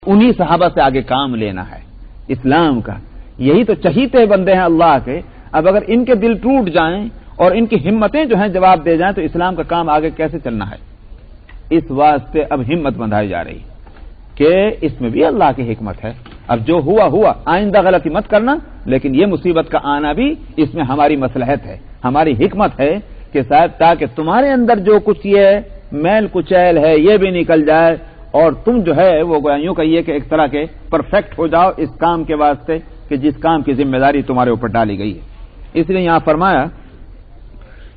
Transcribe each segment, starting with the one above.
انہی صحابہ سے آگے کام لینا ہے اسلام کا. یہی تو چہیتے بندے ہیں اللہ کے. اب اگر ان کے دل ٹوٹ جائیں اور ان کی ہمتیں جو ہیں جواب دے جائیں تو اسلام کا کام آگے کیسے چلنا ہے؟ اس واسطے اب ہمت بندھائی جا رہی کہ اس میں بھی اللہ کی حکمت ہے. اب جو ہوا ہوا، آئندہ غلطی مت کرنا، لیکن یہ مصیبت کا آنا بھی اس میں ہماری مصلحت ہے، ہماری حکمت ہے کہ صاحب تاکہ تمہارے اندر جو کچھ یہ میل کچیل ہے یہ بھی نکل جائے اور تم جو ہے وہ یوں کہیے کہ ایک طرح کے پرفیکٹ ہو جاؤ اس کام کے واسطے کہ جس کام کی ذمہ داری تمہارے اوپر ڈالی گئی ہے. اس لیے یہاں فرمایا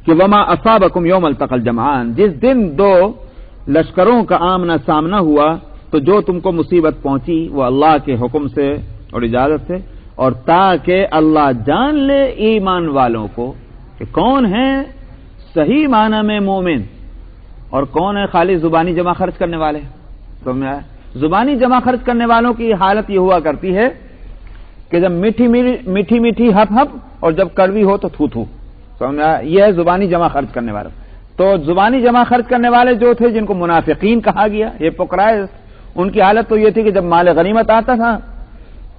کہ وما اصابکم یوم التقى الجمعان، جس دن دو لشکروں کا آمنا سامنا ہوا تو جو تم کو مصیبت پہنچی وہ اللہ کے حکم سے اور اجازت سے، اور تاکہ اللہ جان لے ایمان والوں کو کہ کون ہے صحیح معنی میں مومن اور کون ہے خالی زبانی جمع خرچ کرنے والے. سمجھا؟ زبانی جمع خرچ کرنے والوں کی حالت یہ ہوا کرتی ہے کہ جب میٹھی میٹھی ہپ ہپ اور جب کڑوی ہو تو تھو تھو. سمجھا؟ یہ ہے زبانی جمع خرچ کرنے والے. تو زبانی جمع خرچ کرنے والے جو تھے جن کو منافقین کہا گیا، یہ پکرائے، ان کی حالت تو یہ تھی کہ جب مال غنیمت آتا تھا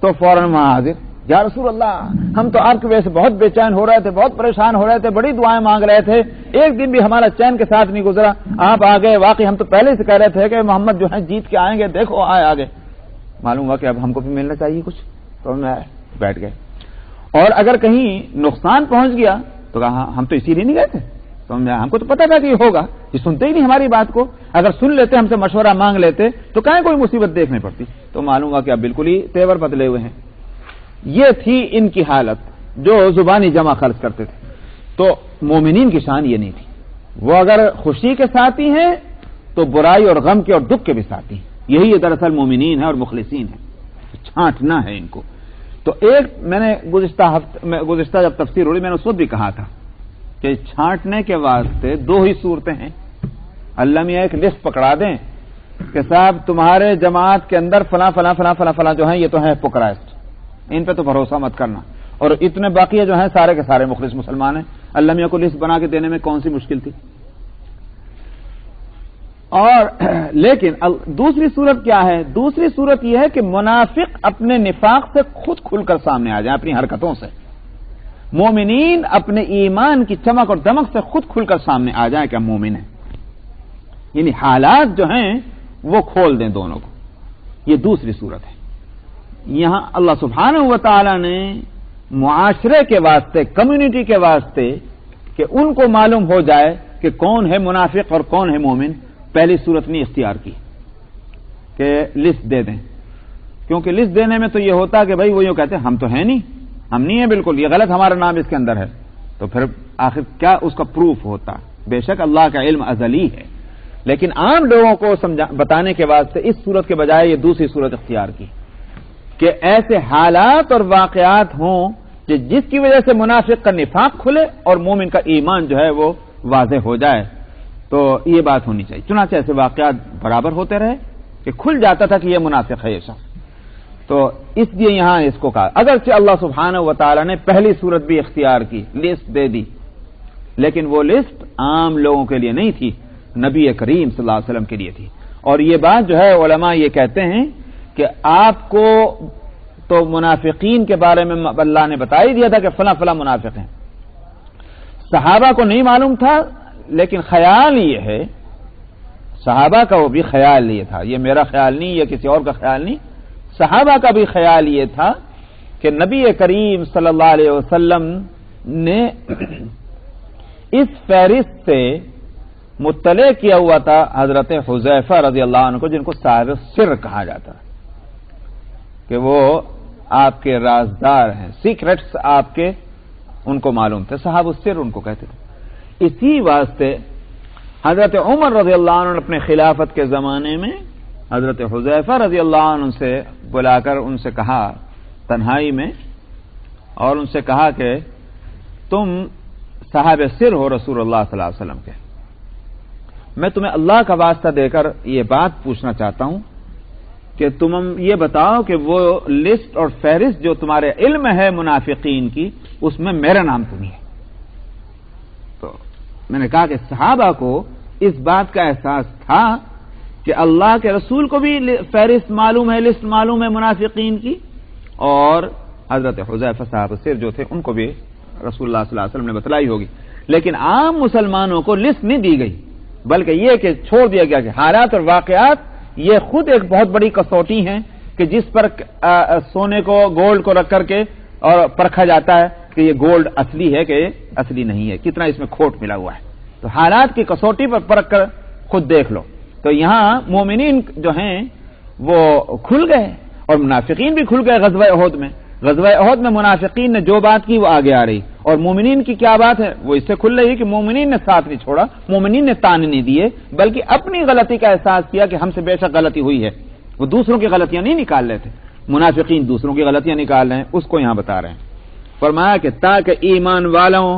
تو فوراً وہاں حاضر، یا رسول اللہ ہم تو آپ کی وجہ سے بہت بے چین ہو رہے تھے، بہت پریشان ہو رہے تھے، بڑی دعائیں مانگ رہے تھے، ایک دن بھی ہمارا چین کے ساتھ نہیں گزرا، آپ آ گئے، واقعی ہم تو پہلے سے کہہ رہے تھے کہ محمد جو ہے جیت کے آئیں گے، دیکھو آئے آگے. معلوم ہوا کہ اب ہم کو بھی ملنا چاہیے کچھ، تو ہم بیٹھ گئے. اور اگر کہیں نقصان پہنچ گیا تو کہا ہم تو اسی لیے نہیں گئے تھے، تو ہم کو تو پتا تھا کہ یہ ہوگا، یہ سنتے ہی نہیں ہماری بات کو. اگر سن لیتے، ہم سے مشورہ مانگ لیتے تو کہیں کوئی مصیبت دیکھنی پڑتی. تو معلوم ہوا کہ اب بالکل ہی تیور بدلے ہوئے ہیں. یہ تھی ان کی حالت جو زبانی جمع خرچ کرتے تھے. تو مومنین کی شان یہ نہیں تھی. وہ اگر خوشی کے ساتھی ہیں تو برائی اور غم کے اور دکھ کے بھی ساتھی ہیں. یہی یہ دراصل مومنین ہے اور مخلصین ہیں. چھانٹنا ہے ان کو. تو ایک میں نے گزشتہ جب تفسیر ہوئی میں نے اس وقت بھی کہا تھا کہ چھانٹنے کے واسطے دو ہی صورتیں ہیں. اللہ میاں ایک لسٹ پکڑا دیں کہ صاحب تمہارے جماعت کے اندر فلاں فلاں فلاں فلاں فلاں جو ہیں یہ تو ہیں پکرائسٹ، ان پہ تو بھروسہ مت کرنا، اور اتنے باقی جو ہیں سارے کے سارے مخلص مسلمان ہیں. اللہ میاں کو لسٹ بنا کے دینے میں کون سی مشکل تھی؟ اور لیکن دوسری صورت کیا ہے؟ دوسری صورت یہ ہے کہ منافق اپنے نفاق سے خود کھل کر سامنے آ جائیں اپنی حرکتوں سے. مومنین اپنے ایمان کی چمک اور دمک سے خود کھل کر سامنے آ جائیں کہ ہم مومن ہیں. یعنی حالات جو ہیں وہ کھول دیں دونوں کو. یہ دوسری صورت ہے. یہاں اللہ سبحانہ و تعالی نے معاشرے کے واسطے، کمیونٹی کے واسطے کہ ان کو معلوم ہو جائے کہ کون ہے منافق اور کون ہے مومن، پہلی صورت نہیں اختیار کی کہ لسٹ دے دیں. کیونکہ لسٹ دینے میں تو یہ ہوتا کہ بھائی وہ یوں کہتے ہیں ہم تو ہیں نہیں، ہم نہیں ہیں بالکل، یہ غلط ہمارا نام اس کے اندر ہے، تو پھر آخر کیا اس کا پروف ہوتا؟ بے شک اللہ کا علم ازلی ہے، لیکن عام لوگوں کو بتانے کے واسطے اس صورت کے بجائے یہ دوسری صورت اختیار کی کہ ایسے حالات اور واقعات ہوں کہ جس کی وجہ سے منافق کا نفاق کھلے اور مومن کا ایمان جو ہے وہ واضح ہو جائے. تو یہ بات ہونی چاہیے. چنانچہ ایسے واقعات برابر ہوتے رہے کہ کھل جاتا تھا کہ یہ منافق ہے یہ شخص. تو اس لیے یہاں اس کو کہا اگرچہ اللہ سبحانہ و تعالی نے پہلی صورت بھی اختیار کی، لسٹ دے دی، لیکن وہ لسٹ عام لوگوں کے لیے نہیں تھی، نبی کریم صلی اللہ علیہ وسلم کے لیے تھی. اور یہ بات جو ہے علماء یہ کہتے ہیں کہ آپ کو تو منافقین کے بارے میں اللہ نے بتا ہی دیا تھا کہ فلاں فلاں منافق ہیں. صحابہ کو نہیں معلوم تھا، لیکن خیال یہ ہے، صحابہ کا وہ بھی خیال یہ تھا، یہ میرا خیال نہیں، یہ کسی اور کا خیال نہیں، صحابہ کا بھی خیال یہ تھا کہ نبی کریم صلی اللہ علیہ وسلم نے اس فہرست سے مطلع کیا ہوا تھا حضرت حذیفہ رضی اللہ عنہ کو، جن کو صاحب سر کہا جاتا کہ وہ آپ کے رازدار ہیں، سیکرٹس آپ کے ان کو معلوم تھے، صاحب السر ان کو کہتے تھے. اسی واسطے حضرت عمر رضی اللہ عنہ اپنے خلافت کے زمانے میں حضرت حذیفہ رضی اللہ عنہ سے بلا کر ان سے کہا تنہائی میں، اور ان سے کہا کہ تم صاحب سر ہو رسول اللہ صلی اللہ علیہ وسلم کے، میں تمہیں اللہ کا واسطہ دے کر یہ بات پوچھنا چاہتا ہوں کہ تم یہ بتاؤ کہ وہ لسٹ اور فہرست جو تمہارے علم ہے منافقین کی، اس میں میرا نام تو نہیں ہے. تو میں نے کہا کہ صحابہ کو اس بات کا احساس تھا کہ اللہ کے رسول کو بھی فہرست معلوم ہے، لسٹ معلوم ہے منافقین کی، اور حضرت حذیفہ صاحب صرف جو تھے ان کو بھی رسول اللہ صلی اللہ علیہ وسلم نے بتلائی ہوگی، لیکن عام مسلمانوں کو لسٹ نہیں دی گئی، بلکہ یہ کہ چھوڑ دیا گیا کہ حالات اور واقعات یہ خود ایک بہت بڑی کسوٹی ہیں کہ جس پر سونے کو، گولڈ کو رکھ کر کے اور پرکھا جاتا ہے کہ یہ گولڈ اصلی ہے کہ اصلی نہیں ہے، کتنا اس میں کھوٹ ملا ہوا ہے۔ تو حالات کی کسوٹی پر پرکھ کر خود دیکھ لو۔ تو یہاں مومنین جو ہیں وہ کھل گئے اور منافقین بھی کھل گئے۔ غزوہ احد میں منافقین نے جو بات کی وہ آگے آ رہی، اور مومنین کی کیا بات ہے وہ اس سے کھل رہی ہے کہ مومنین نے ساتھ نہیں چھوڑا، مومنین نے تان نہیں دیے، بلکہ اپنی غلطی کا احساس کیا کہ ہم سے بے شک غلطی ہوئی ہے۔ وہ دوسروں کی غلطیاں نہیں نکال رہے تھے، منافقین دوسروں کی غلطیاں نکال رہے ہیں، اس کو یہاں بتا رہے ہیں۔ فرمایا کہ تاکہ ایمان والوں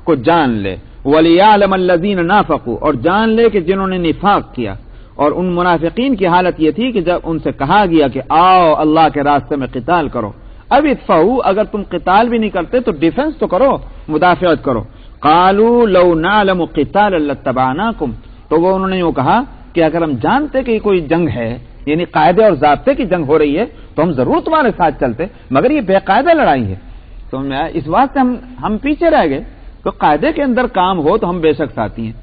کو جان لے، وَلِيَعْلَمَ الَّذِينَ نَافَقُوا، اور جان لے کہ جنہوں نے نفاق کیا۔ اور ان منافقین کی حالت یہ تھی کہ جب ان سے کہا گیا کہ آؤ اللہ کے راستے میں قتال کرو، اب ادفعوا، اگر تم قتال بھی نہیں کرتے تو ڈیفنس تو کرو، مدافعت کرو۔ قالوا لو نعلم قتالا لاتبعناکم، تو وہ انہوں نے یوں کہا کہ اگر ہم جانتے کہ کوئی جنگ ہے، یعنی قاعدے اور ضابطے کی جنگ ہو رہی ہے، تو ہم ضرور تمہارے ساتھ چلتے، مگر یہ بے قاعدہ لڑائی ہے، تو اس واسطے ہم پیچھے رہ گئے۔ تو قاعدے کے اندر کام ہو تو ہم بے شک ساتھی ہیں۔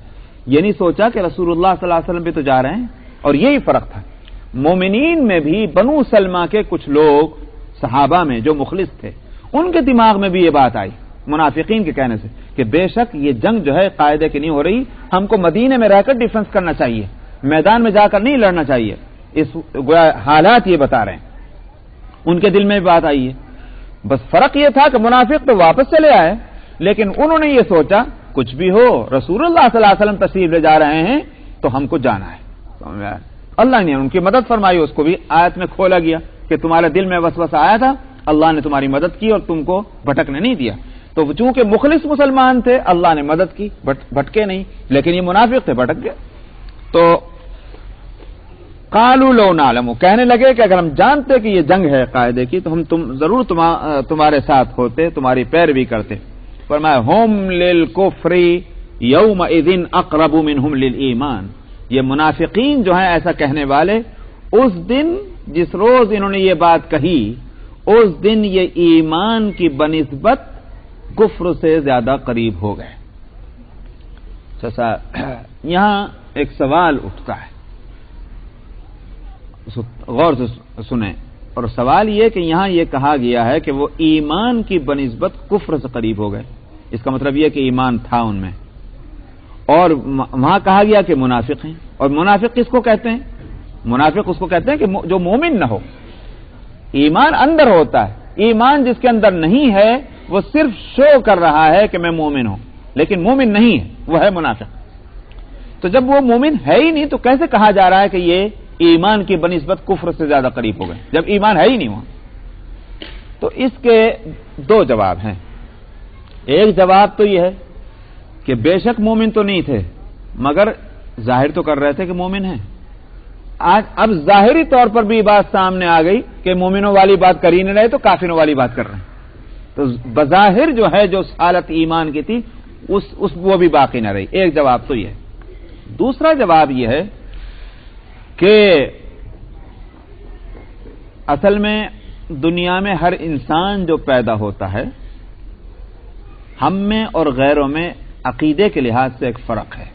یہ نہیں سوچا کہ رسول اللہ صلی اللہ علیہ وسلم بھی تو جا رہے ہیں، اور یہی فرق تھا۔ مومنین میں بھی بنو سلمہ کے کچھ لوگ صحابہ میں جو مخلص تھے، ان کے دماغ میں بھی یہ بات آئی منافقین کے کہنے سے کہ بے شک یہ جنگ جو ہے قاعدے کی نہیں ہو رہی، ہم کو مدینے میں رہ کر ڈیفنس کرنا چاہیے، میدان میں جا کر نہیں لڑنا چاہیے۔ اس حالات یہ بتا رہے ہیں، ان کے دل میں بھی بات آئی ہے۔ بس فرق یہ تھا کہ منافق تو واپس چلے آئے، لیکن انہوں نے یہ سوچا کچھ بھی ہو رسول اللہ صلی اللہ علیہ وسلم تشریف لے جا رہے ہیں تو ہم کو جانا ہے۔ اللہ نے ان کی مدد فرمائی، اس کو بھی آیت میں کھولا گیا کہ تمہارے دل میں وسوسہ آیا تھا، اللہ نے تمہاری مدد کی اور تم کو بھٹکنے نہیں دیا۔ تو چونکہ مخلص مسلمان تھے اللہ نے مدد کی، بھٹکے نہیں، لیکن یہ منافق تھے بھٹک گئے۔ تو قالوا لو نعلم، کہنے لگے کہ اگر ہم جانتے کہ یہ جنگ ہے قاعدے کی تو ہم ضرور تمہارے ساتھ ہوتے، تمہاری پیروی کرتے۔ فرمایا ہم للکفر یومئذ اقرب منہم للایمان، یہ منافقین جو ہیں ایسا کہنے والے اس دن جس روز انہوں نے یہ بات کہی، اس دن یہ ایمان کی بنسبت کفر سے زیادہ قریب ہو گئے۔ یہاں ایک سوال اٹھتا ہے، غور سے سنیں، اور سوال یہ کہ یہاں یہ کہا گیا ہے کہ وہ ایمان کی بنسبت کفر سے قریب ہو گئے، اس کا مطلب یہ کہ ایمان تھا ان میں، اور وہاں کہا گیا کہ منافق ہیں، اور منافق کس کو کہتے ہیں؟ منافق اس کو کہتے ہیں کہ جو مومن نہ ہو، ایمان اندر ہوتا ہے، ایمان جس کے اندر نہیں ہے وہ صرف شو کر رہا ہے کہ میں مومن ہوں، لیکن مومن نہیں ہے، وہ ہے منافق۔ تو جب وہ مومن ہے ہی نہیں تو کیسے کہا جا رہا ہے کہ یہ ایمان کی بنسبت کفر سے زیادہ قریب ہو گئے، جب ایمان ہے ہی نہیں وہاں؟ تو اس کے دو جواب ہیں۔ ایک جواب تو یہ ہے کہ بے شک مومن تو نہیں تھے، مگر ظاہر تو کر رہے تھے کہ مومن ہیں۔ آج اب ظاہری طور پر بھی بات سامنے آ گئی کہ مومنوں والی بات کر ہی نہیں رہے تو کافروں والی بات کر رہے ہیں، تو بظاہر جو ہے جو حالت ایمان کی تھی وہ بھی باقی نہ رہی۔ ایک جواب تو یہ ہے۔ دوسرا جواب یہ ہے کہ اصل میں دنیا میں ہر انسان جو پیدا ہوتا ہے، ہم میں اور غیروں میں عقیدے کے لحاظ سے ایک فرق ہے۔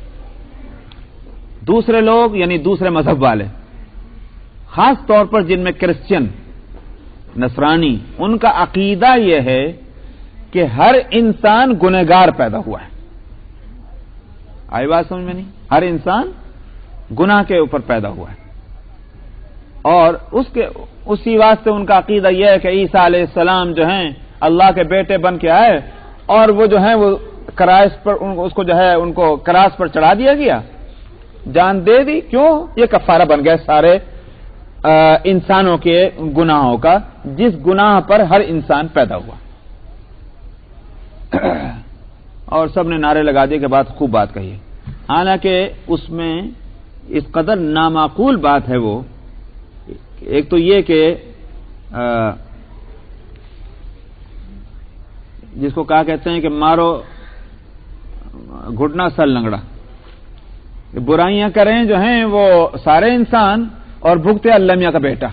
دوسرے لوگ یعنی دوسرے مذہب والے، خاص طور پر جن میں کرسچن، نصرانی، ان کا عقیدہ یہ ہے کہ ہر انسان گنہگار پیدا ہوا ہے۔ آئی بات سمجھ میں نہیں؟ ہر انسان گناہ کے اوپر پیدا ہوا ہے، اور اسی واسطے ان کا عقیدہ یہ ہے کہ عیسیٰ علیہ السلام جو ہیں اللہ کے بیٹے بن کے آئے، اور وہ جو ہیں وہ کراس پر اس کو جو ہے ان کو کراس پر چڑھا دیا گیا، جان دے دی، کیوں؟ یہ کفارہ بن گئے سارے انسانوں کے گناہوں کا، جس گناہ پر ہر انسان پیدا ہوا۔ اور سب نے نعرے لگا دیے کہ بات خوب بات کہی ہے، حالانکہ اس میں اس قدر نامعقول بات ہے وہ، ایک تو یہ کہ جس کو کہا کہتے ہیں کہ مارو گھٹنا سر لنگڑا، برائیاں کریں جو ہیں وہ سارے انسان اور بھگتے اللہ میاں کا بیٹا.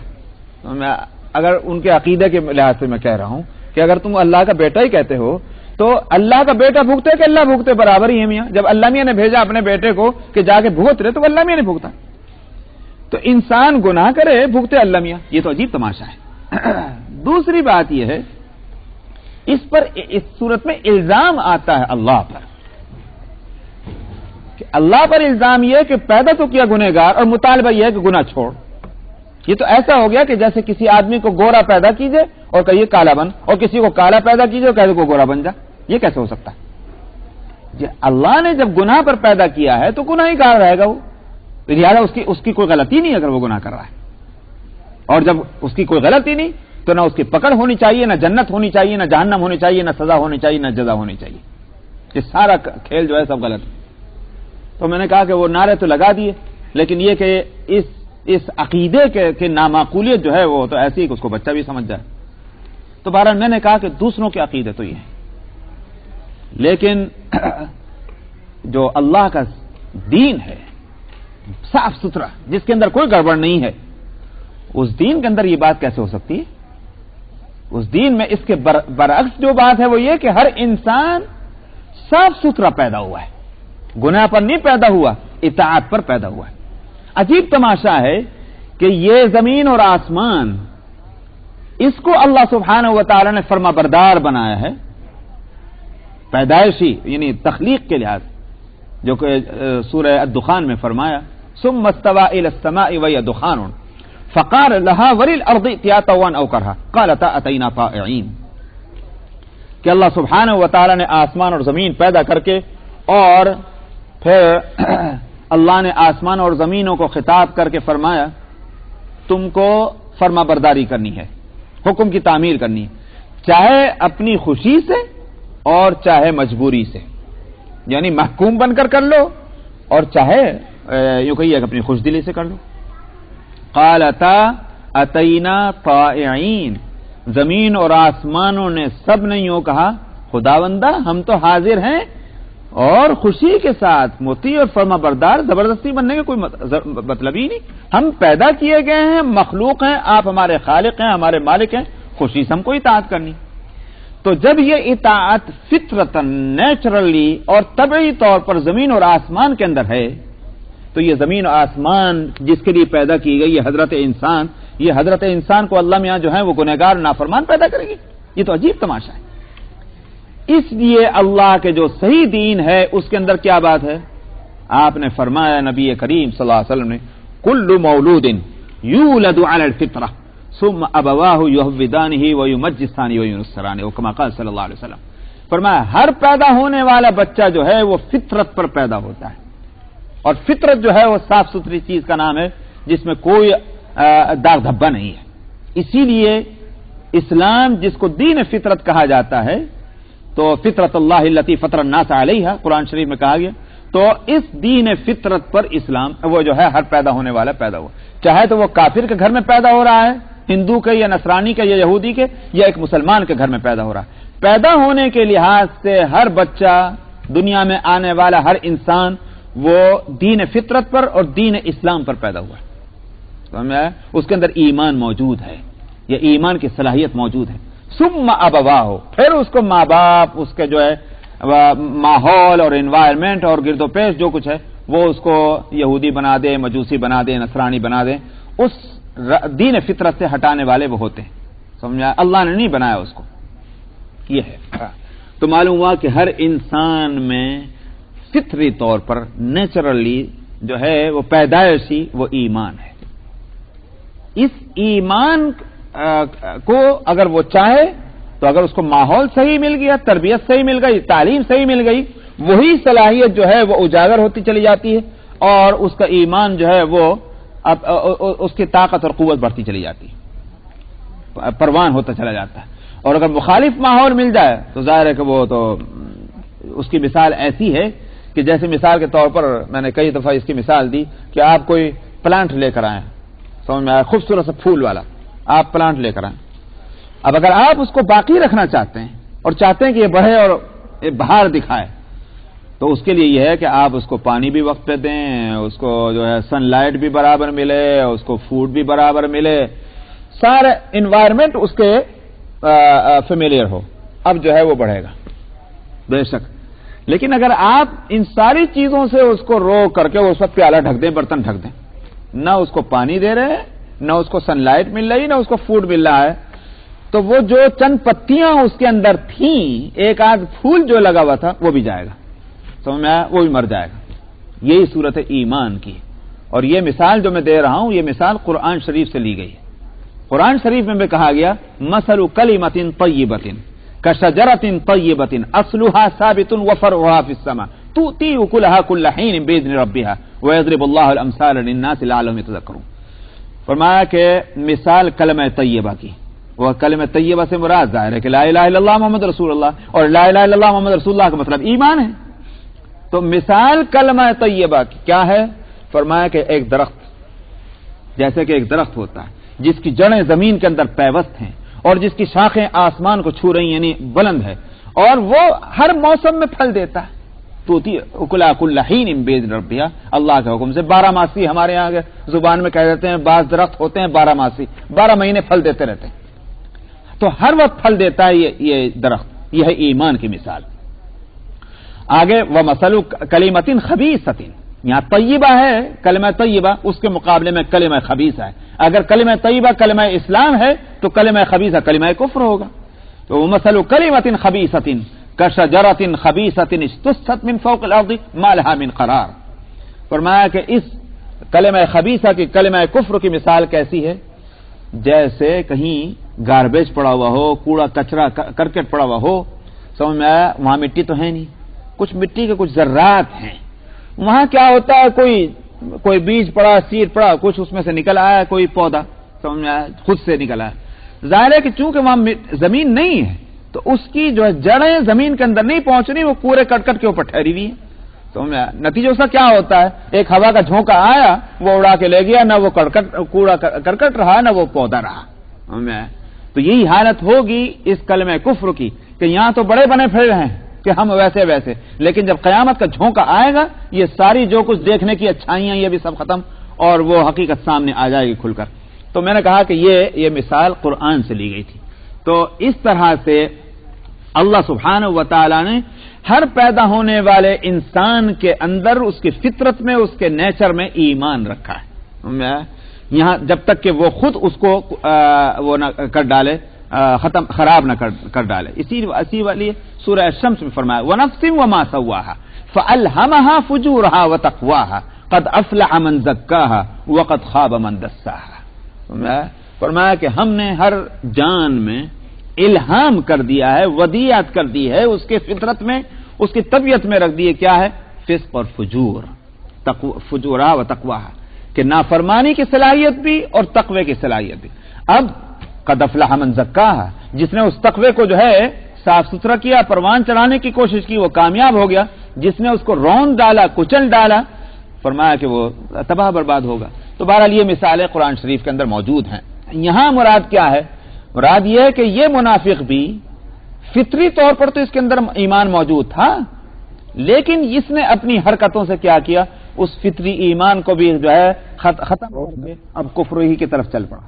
میں اگر ان کے عقیدے کے لحاظ سے میں کہہ رہا ہوں کہ اگر تم اللہ کا بیٹا ہی کہتے ہو تو اللہ کا بیٹا بھگتے کہ اللہ بھگتے برابر ہی ہے میاں. جب اللہ میاں نے بھیجا اپنے بیٹے کو کہ جا کے بھگت رہے تو اللہ میاں نے بھگتا. تو انسان گناہ کرے بھگتے اللہ میاں، یہ تو عجیب تماشا ہے. دوسری بات یہ ہے اس پر اس صورت میں الزام آتا ہے اللہ پر، کہ اللہ پر الزام یہ کہ پیدا تو کیا گنہگار اور مطالبہ یہ ہے کہ گناہ چھوڑ. یہ تو ایسا ہو گیا کہ جیسے کسی آدمی کو گورا پیدا کیجئے اور کہیے کالا بن، اور کسی کو کالا پیدا کیجئے اور کہہ دے کو گورا بن جا. یہ کیسے ہو سکتا ہے؟ اللہ نے جب گناہ پر پیدا کیا ہے تو گناہ ہی گار رہے گا وہ، لہٰذا اس کی کوئی غلطی نہیں اگر وہ گناہ کر رہا ہے. اور جب اس کی کوئی غلطی نہیں تو نہ اس کی پکڑ ہونی چاہیے، نہ جنت ہونی چاہیے، نہ جہنم ہونی چاہیے، نہ سزا ہونی چاہیے، نہ جزا ہونی چاہیے. یہ سارا کھیل جو ہے سب غلط ہے. تو میں نے کہا کہ وہ نعرے تو لگا دیے، لیکن یہ کہ اس عقیدے کے نامعقولیت جو ہے وہ تو ایسی ہی کہ اس کو بچہ بھی سمجھ جائے. تو بہرحال میں نے کہا کہ دوسروں کے عقیدے تو یہ ہیں، لیکن جو اللہ کا دین ہے صاف ستھرا جس کے اندر کوئی گڑبڑ نہیں ہے، اس دین کے اندر یہ بات کیسے ہو سکتی ہے؟ اس دین میں اس کے برعکس جو بات ہے وہ یہ کہ ہر انسان صاف ستھرا پیدا ہوا ہے، گناہ پر نہیں پیدا ہوا، اطاعت پر پیدا ہوا ہے. عجیب تماشا ہے کہ یہ زمین اور آسمان اس کو اللہ سبحانہ و تعالی نے فرما بردار بنایا ہے پیدائشی یعنی تخلیق کے لحاظ، جو کہ سورہ الدخان میں فرمایا ثم استوى الى السماء وهي دخان فقال لها وللارض ائتيا طوعا او كرها قالتا اتينا طائعين. کہ اللہ سبحانہ و تعالی نے آسمان اور زمین پیدا کر کے اور پھر اللہ نے آسمان اور زمینوں کو خطاب کر کے فرمایا تم کو فرما برداری کرنی ہے، حکم کی تعمیل کرنی ہے، چاہے اپنی خوشی سے اور چاہے مجبوری سے، یعنی محکوم بن کر لو اور چاہے یوں کہیے کہ اپنی خوش دلی سے کر لو. قالتا اتینا طائعین، زمین اور آسمانوں نے سب نے یوں کہا خداوندہ ہم تو حاضر ہیں اور خوشی کے ساتھ مطیع اور فرما بردار، زبردستی بننے کا کوئی مطلب ہی نہیں. ہم پیدا کیے گئے ہیں، مخلوق ہیں، آپ ہمارے خالق ہیں، ہمارے مالک ہیں، خوشی سے ہم کو اطاعت کرنی. تو جب یہ اطاعت فطرتاً نیچرلی اور طبعی طور پر زمین اور آسمان کے اندر ہے تو یہ زمین اور آسمان جس کے لیے پیدا کی گئی یہ حضرت انسان کو اللہ میاں جو ہے وہ گنہگار نافرمان پیدا کرے گی. یہ تو عجیب تماشا ہے. اس لیے اللہ کے جو صحیح دین ہے اس کے اندر کیا بات ہے؟ آپ نے فرمایا نبی کریم صلی اللہ علیہ وسلم نے کل مولود یولد علی الفطرہ ثم ابواہ یہودانہ ویمجسانہ وینصرانہ او کما قال صلی اللہ علیہ وسلم. فرمایا ہر پیدا ہونے والا بچہ جو ہے وہ فطرت پر پیدا ہوتا ہے، اور فطرت جو ہے وہ صاف ستھری چیز کا نام ہے جس میں کوئی داغ دھبا نہیں ہے. اسی لیے اسلام جس کو دین فطرت کہا جاتا ہے تو فطرت اللہ التی فطر الناس علیہا قرآن شریف میں کہا گیا، تو اس دین فطرت پر اسلام وہ جو ہے ہر پیدا ہونے والا پیدا ہوا، چاہے تو وہ کافر کے گھر میں پیدا ہو رہا ہے، ہندو کے یا نصرانی کے یا یہودی کے، یا ایک مسلمان کے گھر میں پیدا ہو رہا ہے. پیدا ہونے کے لحاظ سے ہر بچہ، دنیا میں آنے والا ہر انسان وہ دین فطرت پر اور دین اسلام پر پیدا ہوا ہے. اس کے اندر ایمان موجود ہے، یہ ایمان کی صلاحیت موجود ہے. ثم ابواہ، پھر اس کو ماں باپ، اس کے جو ہے ماحول اور انوائرمنٹ اور گرد و پیش جو کچھ ہے وہ اس کو یہودی بنا دے، مجوسی بنا دے، نصرانی بنا دے، اس دین فطرت سے ہٹانے والے وہ ہوتے ہیں. سمجھا؟ اللہ نے نہیں بنایا اس کو. یہ ہے تو معلوم ہوا کہ ہر انسان میں فطری طور پر نیچرلی جو ہے وہ پیدائشی وہ ایمان ہے. اس ایمان کو اگر وہ چاہے تو اگر اس کو ماحول صحیح مل گیا، تربیت صحیح مل گئی، تعلیم صحیح مل گئی، وہی صلاحیت جو ہے وہ اجاگر ہوتی چلی جاتی ہے اور اس کا ایمان جو ہے وہ اس کی طاقت اور قوت بڑھتی چلی جاتی ہے، پروان ہوتا چلا جاتا ہے. اور اگر مخالف ماحول مل جائے تو ظاہر ہے کہ وہ تو اس کی مثال ایسی ہے کہ جیسے مثال کے طور پر میں نے کئی دفعہ اس کی مثال دی کہ آپ کوئی پلانٹ لے کر آئیں، سمجھ میں آیا، خوبصورت سا پھول والا آپ پلانٹ لے کر آئیں. اب اگر آپ اس کو باقی رکھنا چاہتے ہیں اور چاہتے ہیں کہ یہ بڑھے اور یہ بہار دکھائے تو اس کے لیے یہ ہے کہ آپ اس کو پانی بھی وقت پہ دیں، اس کو جو ہے سن لائٹ بھی برابر ملے، اس کو فوڈ بھی برابر ملے، سارا انوائرمنٹ اس کے فیملیئر ہو، اب جو ہے وہ بڑھے گا بے شک۔ لیکن اگر آپ ان ساری چیزوں سے اس کو روک کر کے اس وقت پیالہ ڈھک دیں، برتن ڈھک دیں، نہ اس کو پانی دے رہے ہیں، نہ اس کو سن لائٹ مل رہی، نہ اس کو فوڈ مل رہا ہے، تو وہ جو چند پتیاں اس کے اندر تھیں، ایک آدھ پھول جو لگا ہوا تھا وہ بھی جائے گا، سمجھ میں آیا، وہ بھی مر جائے گا۔ یہی صورت ہے ایمان کی۔ اور یہ مثال جو میں دے رہا ہوں، یہ مثال قرآن شریف سے لی گئی ہے۔ قرآن شریف میں بھی کہا گیا مثل کلمۃ طیبۃ کشجرۃ طیبۃ اصلها ثابت وفرعها فی السماء تؤتی اکلها کل حین باذن ربها ویضرب اللہ الامثال للناس لعلهم یتذکرون۔ فرمایا کہ مثال کلمہ طیبہ کی، وہ کلمہ طیبہ سے مراد ظاہر ہے کہ لا الہ الا اللہ محمد رسول اللہ، اور لا الہ الا اللہ محمد رسول اللہ کا مطلب ایمان ہے۔ تو مثال کلمہ طیبہ کی کیا ہے؟ فرمایا کہ ایک درخت، جیسے کہ ایک درخت ہوتا ہے جس کی جڑیں زمین کے اندر پیوست ہیں اور جس کی شاخیں آسمان کو چھو رہی یعنی بلند ہے، اور وہ ہر موسم میں پھل دیتا ہے، توتی اکلا کل حین باذن ربها، اللہ کے حکم سے۔ 12 ماسی ہمارے یہاں کے زبان میں کہہ دیتے ہیں، بعض درخت ہوتے ہیں 12 ماسی، 12 مہینے پھل دیتے رہتے ہیں، تو ہر وقت پھل دیتا ہے یہ درخت۔ یہ ہے ایمان کی مثال۔ آگے ومثل کلمۃ خبیثۃ، یہاں طیبہ ہے کلمہ طیبہ، اس کے مقابلے میں کلمہ خبیثہ ہے۔ اگر کلمہ طیبہ کلمہ اسلام ہے تو کلمہ خبیثہ کلمہ کفر ہوگا۔ تو ومثل کلمۃ خبیثۃ کشجرۃ خبیثۃ اجتثت من فوق الارض ما لها من قرار۔ فرمایا کہ اس کلمہ خبیثہ کی، کلمہ کفر کی مثال کیسی ہے؟ جیسے کہیں گاربیج پڑا ہوا ہو، کوڑا کچرا کرکٹ پڑا ہوا ہو، سمجھ میں آیا، وہاں مٹی تو ہے نہیں، کچھ مٹی کے کچھ ذرات ہیں، وہاں کیا ہوتا ہے، کوئی بیج پڑا، سیڈ پڑا، کچھ اس میں سے نکل آیا، کوئی پودا سمجھ میں آیا خود سے نکل آیا۔ ظاہر ہے کہ چونکہ وہاں زمین نہیں ہے تو اس کی جو ہے جڑیں زمین کے اندر نہیں پہنچ رہی، وہ پورے کٹ کے اوپر ٹھہری ہوئی ہے، سمجھ میں آیا۔ نتیجہ اس کا کیا ہوتا ہے، ایک ہوا کا جھونکا آیا، وہ اڑا کے لے گیا، نہ وہ کوڑا کرکٹ رہا، نہ وہ پودا رہا، سمجھ میں آیا۔ تو یہی حالت ہوگی اس کلمہ کفر کی کہ یہاں تو بڑے بنے پھر رہے ہیں کہ ہم ویسے، لیکن جب قیامت کا جھونکا آئے گا، یہ ساری جو کچھ دیکھنے کی اچھائیاں یہ بھی سب ختم، اور وہ حقیقت سامنے آ جائے گی کھل کر۔ تو میں نے کہا کہ یہ مثال قرآن سے لی گئی تھی۔ تو اس طرح سے اللہ سبحانہ و تعالی نے ہر پیدا ہونے والے انسان کے اندر، اس کی فطرت میں، اس کے نیچر میں ایمان رکھا ہے، یہاں جب تک کہ وہ خود اس کو وہ نہ کر ڈالے، خراب نہ کر ڈالے۔ اسی والی سورہ الشمس میں فرمایا وَنَفْسٍ وَمَا سَوَّاهَا فَأَلْهَمَهَا فُجُورَهَا وَتَقْوَاهَا قَدْ أَفْلَحَ مَنْ زَكَّاهَا وَقَدْ خَابَ مَنْ دَسَّاهَا۔ فرمایا کہ ہم نے ہر جان میں الہام کر دیا ہے، ودیعت کر دی ہے، اس کے فطرت میں، اس کی طبیعت میں رکھ دیے کیا ہے، فسق اور فجور، فجورا و تقواہا، کہ نافرمانی کی صلاحیت بھی اور تقوی کی صلاحیت بھی۔ اب قد افلح من زکاہا، جس نے اس تقوی کو جو ہے صاف ستھرا کیا، پروان چڑھانے کی کوشش کی، وہ کامیاب ہو گیا۔ جس نے اس کو رون ڈالا، کچل ڈالا، فرمایا کہ وہ تباہ برباد ہوگا۔ تو بہرحال یہ مثالیں قرآن شریف کے اندر موجود ہیں۔ یہاں مراد کیا ہے؟ مراد یہ ہے کہ یہ منافق بھی فطری طور پر تو اس کے اندر ایمان موجود تھا، لیکن اس نے اپنی حرکتوں سے کیا کیا، اس فطری ایمان کو بھی جو ہے ختم ہو کے اب کفر ہی کی طرف چل پڑا۔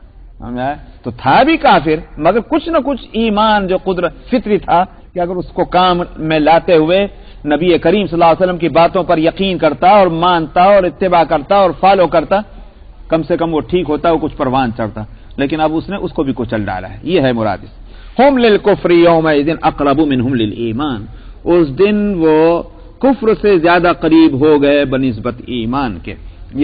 تو تھا بھی کافر، مگر کچھ نہ کچھ ایمان جو قدرت فطری تھا کہ اگر اس کو کام میں لاتے ہوئے نبی کریم صلی اللہ علیہ وسلم کی باتوں پر یقین کرتا اور مانتا اور اتباع کرتا اور فالو کرتا، کم سے کم وہ ٹھیک ہوتا، وہ کچھ پروان چڑھتا، لیکن اب اس نے اس کو بھی کچل ڈالا ہے۔ یہ ہے مراد۔ ہم للکفر یومئذ اقرب منہم للایمان، اس دن وہ کفر سے زیادہ قریب ہو گئے بنسبت ایمان کے۔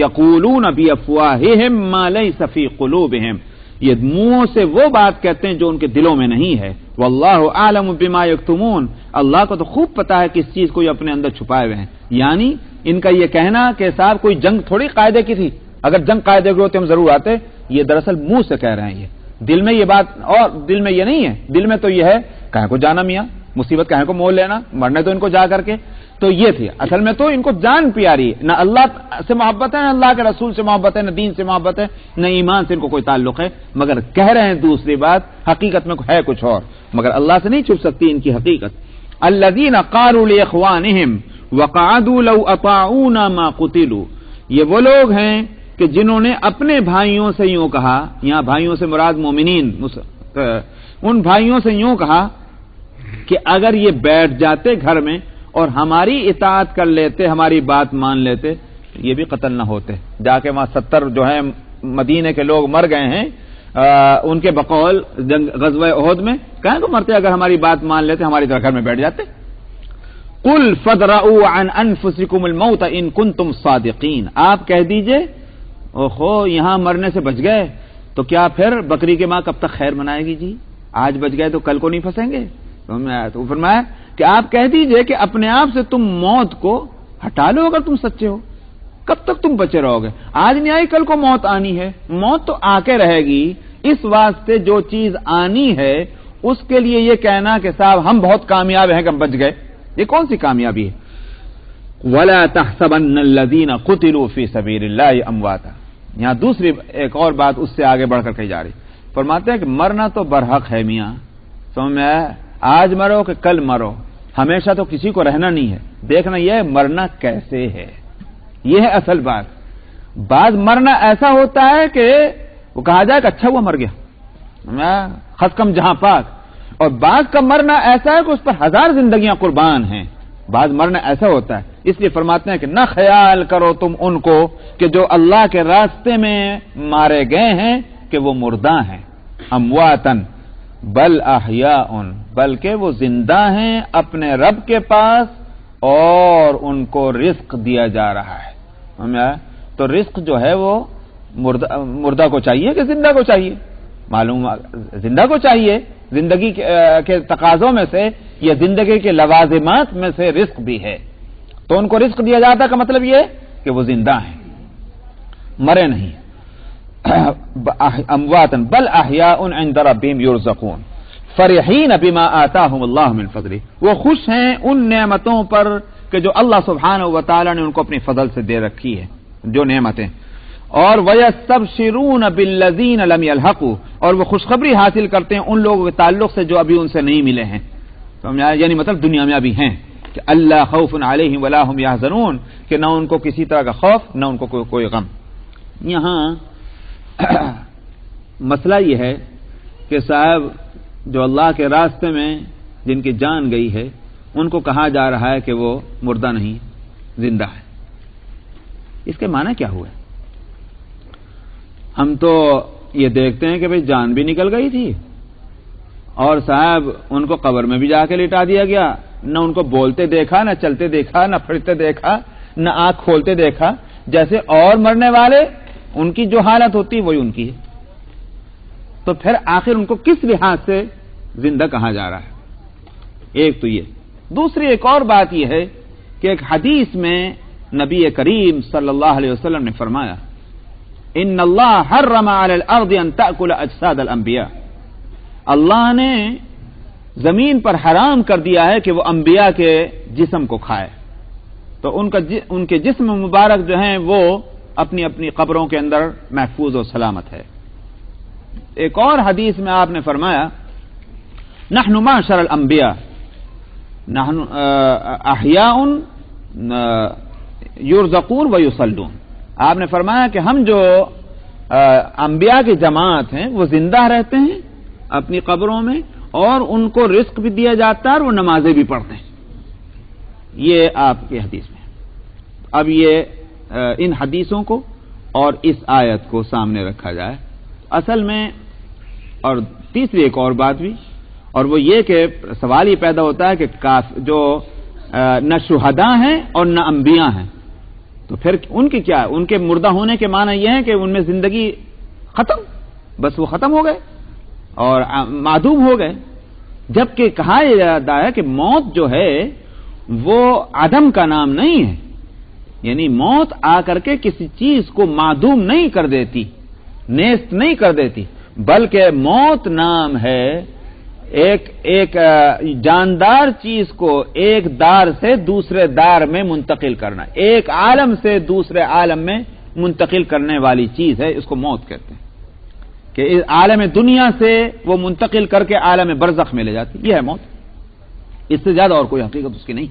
یقولون بافواہہم ما لیس فی قلوبہم، یہ منہوں سے وہ بات کہتے ہیں جو ان کے دلوں میں نہیں ہے۔ واللہ اعلم بما یکتمون، اللہ کو تو خوب پتا ہے کس چیز کو یہ اپنے اندر چھپائے ہوئے ہیں۔ یعنی ان کا یہ کہنا کہ صاحب کوئی جنگ تھوڑی قاعدے کی تھی، اگر جنگ قاعدے کی ہوتے ہم ضرور آتے، یہ دراصل منہ سے کہہ رہے ہیں، یہ دل میں یہ بات، اور دل میں یہ نہیں ہے، دل میں تو یہ ہے کہیں کو جانا میاں، مصیبت کہیں کو مول لینا، مرنے تو ان کو جا کر کے، تو یہ تھی اصل میں تو ان کو جان پیاری ہے، نہ اللہ سے محبت ہے، نہ اللہ کے رسول سے محبت ہے، نہ دین سے محبت ہے، نہ ایمان سے ان کو کوئی تعلق ہے، مگر کہہ رہے ہیں دوسری بات، حقیقت میں ہے کچھ اور، مگر اللہ سے نہیں چھپ سکتی ان کی حقیقت۔ الذین قالوا لاخوانہم وقعدوا لو اطاعونا ما قتلوا، یہ وہ لوگ ہیں کہ جنہوں نے اپنے بھائیوں سے یوں کہا، یہاں بھائیوں سے مراد مومنین، ان بھائیوں سے یوں کہا کہ اگر یہ بیٹھ جاتے گھر میں اور ہماری اطاعت کر لیتے، ہماری بات مان لیتے، یہ بھی قتل نہ ہوتے۔ جا کے وہاں 70 جو ہیں مدینے کے لوگ مر گئے ہیں، ان کے بقول غزوہ احد میں، کہیں تو مرتے اگر ہماری بات مان لیتے، ہماری طرح گھر میں بیٹھ جاتے۔ قل فادرؤوا عن انفسکم الموت ان کنتم صادقین، آپ کہہ دیجئے اوہو یہاں مرنے سے بچ گئے تو کیا پھر بکری کی ماں کب تک خیر منائے گی جی؟ آج بچ گئے تو کل کو نہیں پھنسیں گے؟ تو فرمایا کہ آپ کہہ دیجئے کہ اپنے آپ سے تم موت کو ہٹا لو اگر تم سچے ہو، کب تک تم بچے رہو گے؟ آج نہیں آئی کل کو موت آنی ہے، موت تو آ کے رہے گی، اس واسطے جو چیز آنی ہے اس کے لیے یہ کہنا کہ صاحب ہم بہت کامیاب ہیں کہ ہم بچ گئے، یہ کون سی کامیابی ہے؟ وَلَا تَحْسَبَنَّ الَّذِينَ قُتِلُوا فِي سَبِيلِ اللَّهِ أَمْوَاتًا، یہاں دوسری ایک اور بات اس سے آگے بڑھ کر کہی جا رہی، فرماتے ہیں کہ مرنا تو برحق ہے میاں، سمجھ میں آیا؟ آج مرو کہ کل مرو، ہمیشہ تو کسی کو رہنا نہیں ہے، دیکھنا یہ مرنا کیسے ہے، یہ ہے اصل بات۔ بعض مرنا ایسا ہوتا ہے کہ وہ کہا جائے کہ اچھا ہوا مر گیا، خس کم جہاں پاک، اور بعض کا مرنا ایسا ہے کہ اس پر 1000 زندگیاں قربان ہیں، بعض مرنا ایسا ہوتا ہے۔ اس لیے فرماتے ہیں کہ نہ خیال کرو تم ان کو کہ جو اللہ کے راستے میں مارے گئے ہیں کہ وہ مردہ ہیں، امواتن بل احیاء، بلکہ وہ زندہ ہیں اپنے رب کے پاس اور ان کو رزق دیا جا رہا ہے۔ تو رزق جو ہے وہ مردہ کو چاہیے کہ زندہ کو چاہیے؟ معلوم زندہ کو چاہیے، زندگی کے تقاضوں میں سے یا زندگی کے لوازمات میں سے رزق بھی ہے، تو ان کو رزق دیا جاتا کا مطلب یہ کہ وہ زندہ ہیں، مرے نہیں۔ امواتن بل احیاء عند ربهم یرزقون فرحین بما آتاہم اللہ من فضلہ، وہ خوش ہیں ان نعمتوں پر کہ جو اللہ سبحانہ و تعالی نے ان کو اپنی فضل سے دے رکھی ہے، جو نعمتیں، اور وَيَسْتَبْشِرُونَ بِالَّذِينَ لَمْ يَلْحَقُوا، اور وہ خوشخبری حاصل کرتے ہیں ان لوگوں کے تعلق سے جو ابھی ان سے نہیں ملے ہیں، یعنی مطلب دنیا میں ابھی ہیں، کہ اللہ خوف علیہم ولا هم يحزنون، کہ نہ ان کو کسی طرح کا خوف نہ ان کو کوئی غم۔ یہاں مسئلہ یہ ہے کہ صاحب جو اللہ کے راستے میں جن کی جان گئی ہے ان کو کہا جا رہا ہے کہ وہ مردہ نہیں زندہ ہے، اس کے معنی کیا ہوئے؟ ہم تو یہ دیکھتے ہیں کہ بھئی جان بھی نکل گئی تھی اور صاحب ان کو قبر میں بھی جا کے لٹا دیا گیا، نہ ان کو بولتے دیکھا، نہ چلتے دیکھا، نہ پھرتے دیکھا، نہ آنکھ کھولتے دیکھا، جیسے اور مرنے والے ان کی جو حالت ہوتی وہی ان کی ہے، تو پھر آخر ان کو کس لحاظ سے زندہ کہا جا رہا ہے؟ ایک تو یہ، دوسری ایک اور بات یہ ہے کہ ایک حدیث میں نبی کریم صلی اللہ علیہ وسلم نے فرمایا ان اللہ حرم علی الارض ان تأکل اجساد الانبیاء، اللہ نے زمین پر حرام کر دیا ہے کہ وہ انبیاء کے جسم کو کھائے، تو ان کے جسم مبارک جو ہیں وہ اپنی اپنی قبروں کے اندر محفوظ و سلامت ہے۔ ایک اور حدیث میں آپ نے فرمایا نحن معشر الانبیاء نحن احیاء یرزقون ویصلون، آپ نے فرمایا کہ ہم جو انبیاء کی جماعت ہیں وہ زندہ رہتے ہیں اپنی قبروں میں اور ان کو رزق بھی دیا جاتا ہے اور وہ نمازیں بھی پڑھتے ہیں، یہ آپ کی حدیث میں۔ اب یہ ان حدیثوں کو اور اس آیت کو سامنے رکھا جائے، اصل میں اور تیسری ایک اور بات بھی، اور وہ یہ کہ سوال یہ پیدا ہوتا ہے کہ جو نہ شہداء ہیں اور نہ انبیاء ہیں تو پھر ان کی کیا، ان کے مردہ ہونے کے معنی یہ ہے کہ ان میں زندگی ختم، بس وہ ختم ہو گئے اور معدوم ہو گئے، جبکہ کہا جاتا ہے کہ موت جو ہے وہ عدم کا نام نہیں ہے، یعنی موت آ کر کے کسی چیز کو معدوم نہیں کر دیتی، نیست نہیں کر دیتی، بلکہ موت نام ہے ایک جاندار چیز کو ایک دار سے دوسرے دار میں منتقل کرنا، ایک عالم سے دوسرے عالم میں منتقل کرنے والی چیز ہے، اس کو موت کہتے ہیں، کہ اس عالم دنیا سے وہ منتقل کر کے عالم برزخ میں لے جاتی، یہ ہے موت، اس سے زیادہ اور کوئی حقیقت اس کی نہیں۔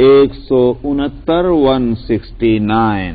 169 169।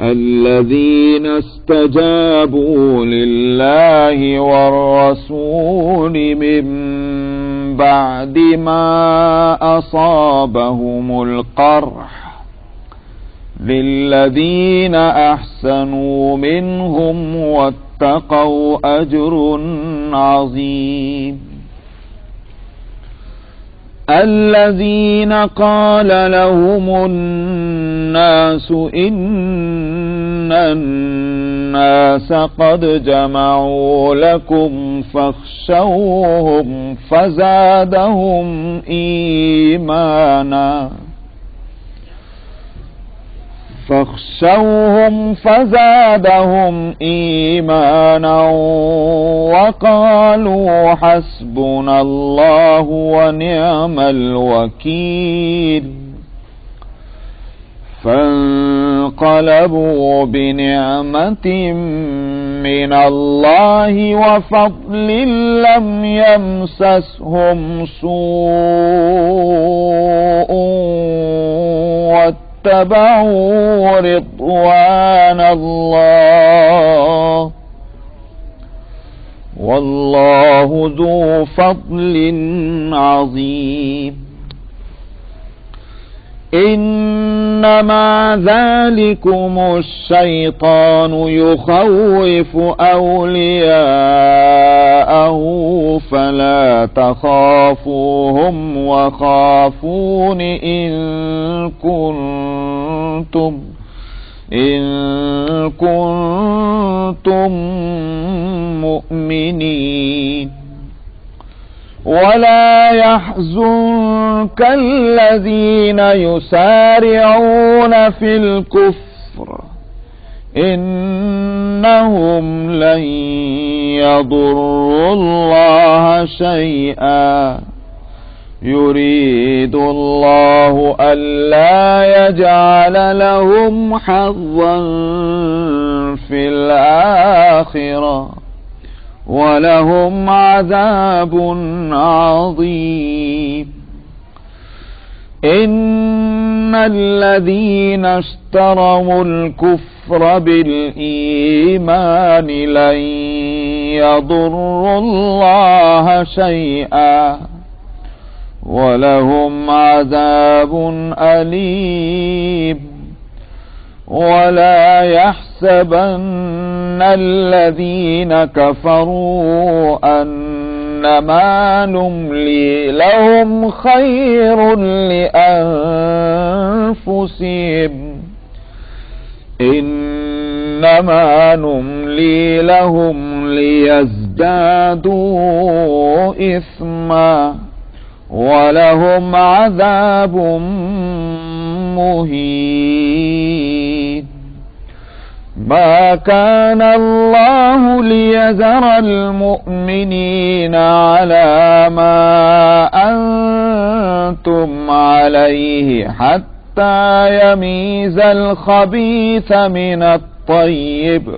الذين استجابوا لله والرسول من بعد ما أصابهم القرح للذين أحسنوا منهم واتقوا أجر عظيم. الذين قال لهم الناس إن الناس قد جمعوا لكم فاخشوهم فزادهم إيمانا وقالوا حسبنا الله ونعم الوكيل. فانقلبوا بنعمة من الله وفضل لم يمسسهم سوء واتبعوا رضوان الله والله ذو فضل عظيم. إنما ذلكم الشيطان يخوف أولياءه فلا تخافوهم وخافون إن كنتم مؤمنين. ولا يحزنك الذين يسارعون في الكفر إنهم لن يضروا الله شيئا يريد الله ألا يجعل لهم حظا في الآخرة ولهم عذاب عظيم. إن الذين اشتروا الكفر بالإيمان لن يضروا الله شيئا ولهم عذاب أليم. ولا يحسبن الذين كفروا إنما نملي لهم خير لأنفسهم إنما نملي لهم ليزدادوا إثما ولهم عذاب مهين ما كان الله ليذر المؤمنين على ما أنتم عليه حتى يميز الخبيث من الطيب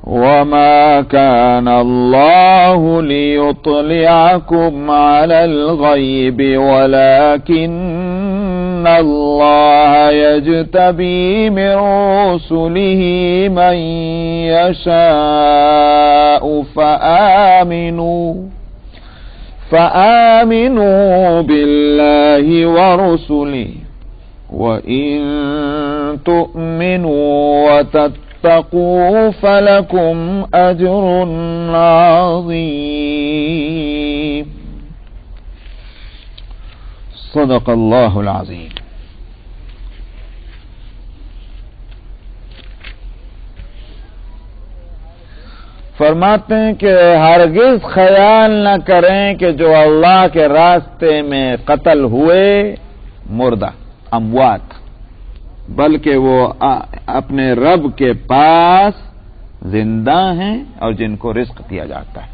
وما كان الله ليطلعكم على الغيب ولكن الله يجتبي من رسله من يشاء فآمنوا بالله ورسله وإن تؤمنوا وتتقوا فلكم أجر عظيم صدق الله العظيم. فرماتے ہیں کہ ہرگز خیال نہ کریں کہ جو اللہ کے راستے میں قتل ہوئے مردہ اموات، بلکہ وہ اپنے رب کے پاس زندہ ہیں اور جن کو رزق دیا جاتا ہے.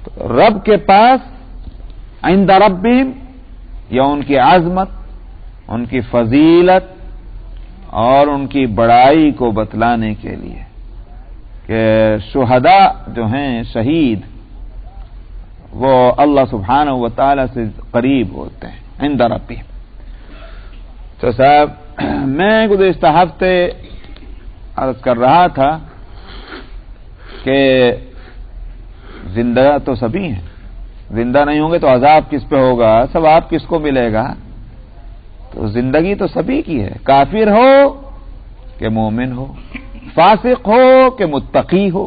تو رب کے پاس عند ربہم، یا ان کی عظمت، ان کی فضیلت اور ان کی بڑائی کو بتلانے کے لیے کہ شہداء جو ہیں شہید وہ اللہ سبحانہ و تعالی سے قریب ہوتے ہیں عند ربہم. تو صاحب میں گزشتہ ہفتے عرض کر رہا تھا کہ زندہ تو سبھی ہیں، زندہ نہیں ہوں گے تو عذاب کس پہ ہوگا، ثواب کس کو ملے گا؟ تو زندگی تو سبھی کی ہے، کافر ہو کہ مومن ہو، فاسق ہو کہ متقی ہو،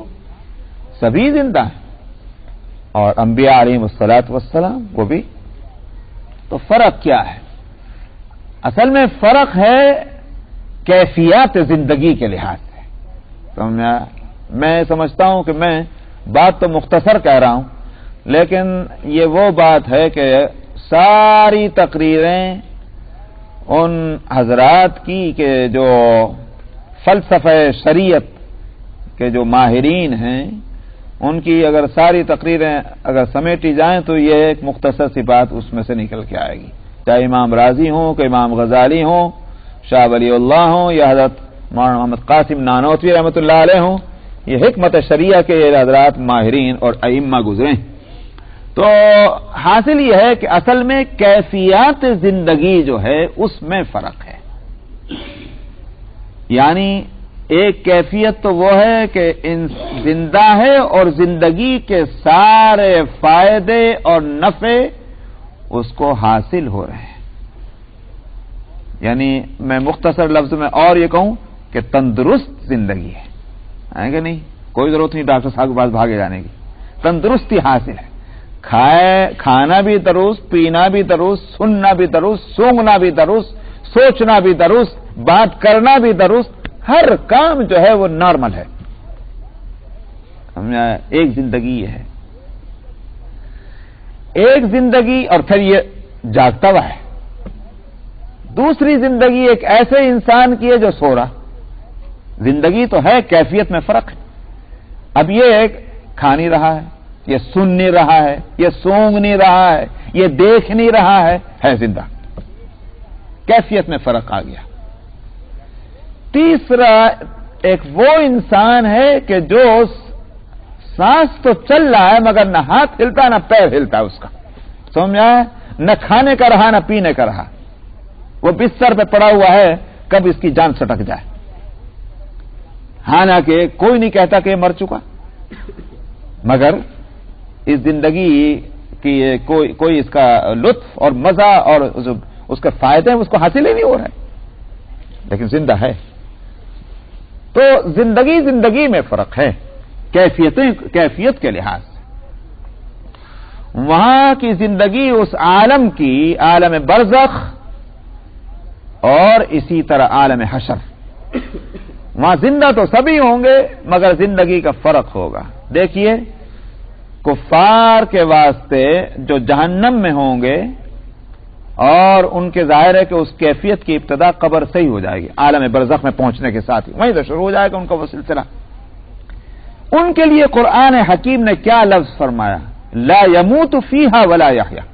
سبھی زندہ ہیں. اور انبیاء علیہم الصلاۃ والسلام وہ بھی. تو فرق کیا ہے؟ اصل میں فرق ہے کیفیات زندگی کے لحاظ سے. میں سمجھتا ہوں کہ میں بات تو مختصر کہہ رہا ہوں، لیکن یہ وہ بات ہے کہ ساری تقریریں ان حضرات کی کہ جو فلسفہ شریعت کے جو ماہرین ہیں ان کی اگر ساری تقریریں اگر سمیٹی جائیں تو یہ ایک مختصر سی بات اس میں سے نکل کے آئے گی، چاہے امام رازی ہوں کہ امام غزالی ہوں، شاہ ولی اللہ ہوں یا حضرت مولانا محمد قاسم نانوتوی رحمۃ اللہ علیہ ہوں. یہ حکمت شریعہ کے یہ حضرات ماہرین اور ائمہ گزرے. تو حاصل یہ ہے کہ اصل میں کیفیات زندگی جو ہے اس میں فرق ہے. یعنی ایک کیفیت تو وہ ہے کہ زندہ ہے اور زندگی کے سارے فائدے اور نفع اس کو حاصل ہو رہے ہیں. یعنی میں مختصر لفظ میں اور یہ کہوں کہ تندرست زندگی ہے کہ نہیں، کوئی ضرورت نہیں ڈاکٹر صاحب کے پاس بھاگے جانے کی، تندرستی حاصل ہے. کھانا بھی درست، پینا بھی درست، سننا بھی درست، سونگنا بھی درست، سوچنا بھی درست، بات کرنا بھی درست، ہر کام جو ہے وہ نارمل ہے. ایک زندگی یہ ہے. ایک زندگی اور پھر یہ جاگتا ہوا ہے. دوسری زندگی ایک ایسے انسان کی ہے جو سو رہا. زندگی تو ہے، کیفیت میں فرق ہے. اب یہ ایک کھا نہیں رہا ہے، یہ سن نہیں رہا ہے، یہ سونگ نہیں رہا ہے، یہ دیکھ نہیں رہا ہے زندہ. کیفیت میں فرق آ گیا. تیسرا ایک وہ انسان ہے کہ جو سانس تو چل رہا ہے مگر نہ ہاتھ ہلتا نہ پیر ہلتا اس کا، سمجھا؟ نہ کھانے کا رہا نہ پینے کا رہا. وہ بستر پہ پڑا ہوا ہے کب اس کی جان سٹک جائے. حالانکہ کوئی نہیں کہتا کہ یہ مر چکا، مگر اس زندگی کی کوئی اس کا لطف اور مزہ اور اس کے فائدے اس کو حاصل ہی نہیں ہو رہا ہے، لیکن زندہ ہے. تو زندگی میں فرق ہے کیفیت کے لحاظ سے. وہاں کی زندگی اس عالم کی عالم برزخ اور اسی طرح عالم حشر، وہاں زندہ تو سبھی ہوں گے مگر زندگی کا فرق ہوگا۔ دیکھیے کفار کے واسطے جو جہنم میں ہوں گے اور ان کے ظاہر ہے کہ اس کیفیت کی ابتدا قبر سے ہی ہو جائے گی، عالم برزخ میں پہنچنے کے ساتھ ہی وہیں سے شروع ہو جائے گا ان کا وہ سلسلہ۔ ان کے لیے قرآن حکیم نے کیا لفظ فرمایا؟ لا يموت فیہا ولا یحیا۔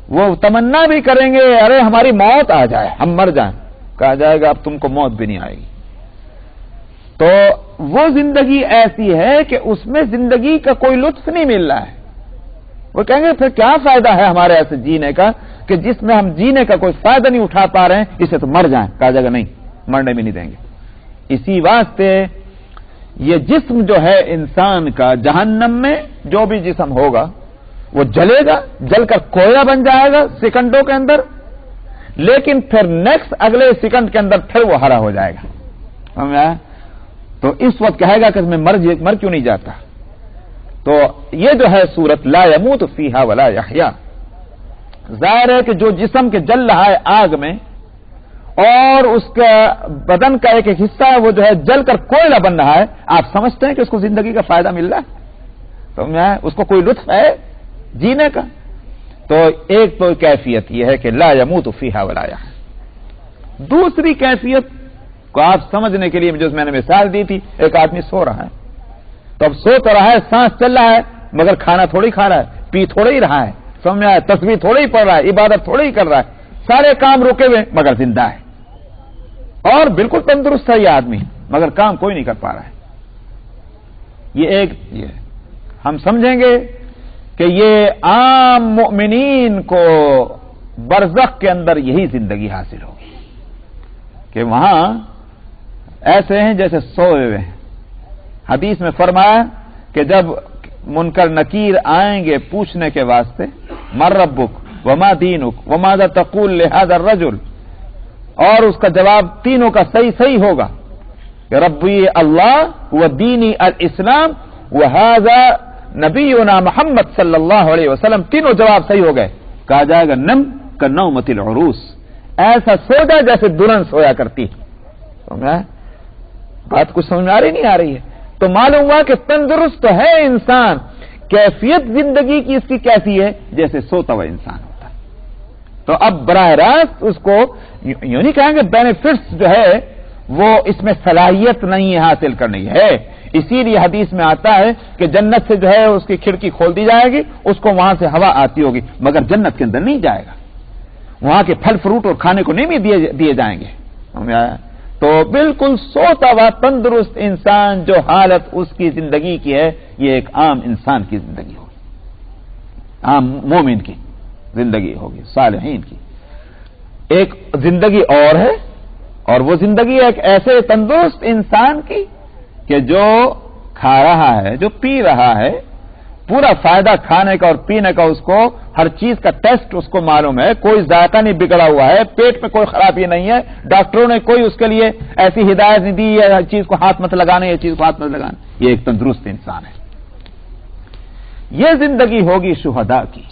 وہ تمنا بھی کریں گے ارے ہماری موت آ جائے، ہم مر جائیں، کہا جائے گا اب تم کو موت بھی نہیں آئے گی۔ تو وہ زندگی ایسی ہے کہ اس میں زندگی کا کوئی لطف نہیں مل رہا ہے۔ وہ کہیں گے پھر کیا فائدہ ہے ہمارے ایسے جینے کا کہ جس میں ہم جینے کا کوئی فائدہ نہیں اٹھا پا رہے ہیں، اسے تو مر جائیں۔ کہا جائے گا نہیں، مرنے بھی نہیں دیں گے۔ اسی واسطے یہ جسم جو ہے انسان کا، جہنم میں جو بھی جسم ہوگا وہ جلے گا، جل کر کوئلہ بن جائے گا سیکنڈوں کے اندر، لیکن پھر نیکسٹ اگلے سیکنڈ کے اندر پھر وہ ہرا ہو جائے گا۔ سمجھا؟ تو اس وقت کہے گا کہ میں مر کیوں نہیں جاتا؟ تو یہ جو ہے سورت لا يموت فیہا ولا یحیا، ظاہر ہے کہ جو جسم کے جل رہا ہے آگ میں اور اس کا بدن کا ایک حصہ ہے وہ جو ہے جل کر کوئلہ بن رہا ہے، آپ سمجھتے ہیں کہ اس کو زندگی کا فائدہ مل رہا ہے؟ سمجھا؟ اس کو کوئی لطف ہے جینے کا؟ تو ایک تو کیفیت یہ ہے کہ لا يموت فیہا ولا یحیا۔ دوسری کیفیت کو آپ سمجھنے کے لیے جو میں نے مثال دی تھی، ایک آدمی سو رہا ہے، تو اب سو تو رہا ہے، سانس چل رہا ہے مگر کھانا تھوڑی کھا رہا ہے، پی تھوڑا ہی رہا ہے، سمجھ میں آیا؟ تسبیح تھوڑا ہی پڑھ رہا ہے، عبادت تھوڑا ہی کر رہا ہے، سارے کام روکے ہوئے مگر زندہ ہے، اور بالکل تندرست ہے یہ آدمی مگر کام کوئی نہیں کر پا رہا ہے۔ یہ ہم سمجھیں گے کہ یہ عام مؤمنین کو برزخ کے اندر یہی زندگی حاصل ہوگی کہ وہاں ایسے ہیں جیسے سوئے ہوئے ہیں۔ حدیث میں فرمایا کہ جب منکر نکیر آئیں گے پوچھنے کے واسطے من ربک وما دینک وماذا تقول لہذا الرجل، اور اس کا جواب تینوں کا صحیح ہوگا کہ ربی اللہ ودینی الاسلام وہذا نبینا محمد صلی اللہ علیہ وسلم، تینوں جواب صحیح ہو گئے۔ کہا جائے گا نم کنومۃ العروس، ایسا سو جا جیسے دلہن سویا کرتی۔ بات کچھ سمجھ میں آ رہی نہیں آ رہی ہے؟ تو معلوم ہوا کہ تندرست تو ہے انسان، کیفیت زندگی کی اس کی کیسی ہے جیسے سوتا ہوا انسان ہوتا ہے۔ تو اب براہ راست اس کو یوں نہیں کہیں گے بینیفٹس جو ہے وہ اس میں صلاحیت نہیں ہے حاصل کرنے کی ہے، اسی لیے حدیث میں آتا ہے کہ جنت سے جو ہے اس کی کھڑکی کھول دی جائے گی، اس کو وہاں سے ہوا آتی ہوگی مگر جنت کے اندر نہیں جائے گا، وہاں کے پھل فروٹ اور کھانے کو نہیں بھی دیے جائیں گے۔ تو بالکل سوتا ہوا تندرست انسان جو حالت اس کی زندگی کی ہے، یہ ایک عام انسان کی زندگی ہوگی، عام مومن کی زندگی ہوگی، صالحین کی۔ ایک زندگی اور ہے، اور وہ زندگی ایک ایسے تندرست انسان کی کہ جو کھا رہا ہے، جو پی رہا ہے، پورا فائدہ کھانے کا اور پینے کا، اس کو ہر چیز کا ٹیسٹ اس کو معلوم ہے، کوئی ذائقہ نہیں بگڑا ہوا ہے، پیٹ میں کوئی خرابی نہیں ہے، ڈاکٹروں نے کوئی اس کے لیے ایسی ہدایت نہیں دی ہے ہر چیز کو ہاتھ مت لگانا، یہ چیز کو ہاتھ مت لگانا، یہ ایک تندرست انسان ہے۔ یہ زندگی ہوگی شہداء کی،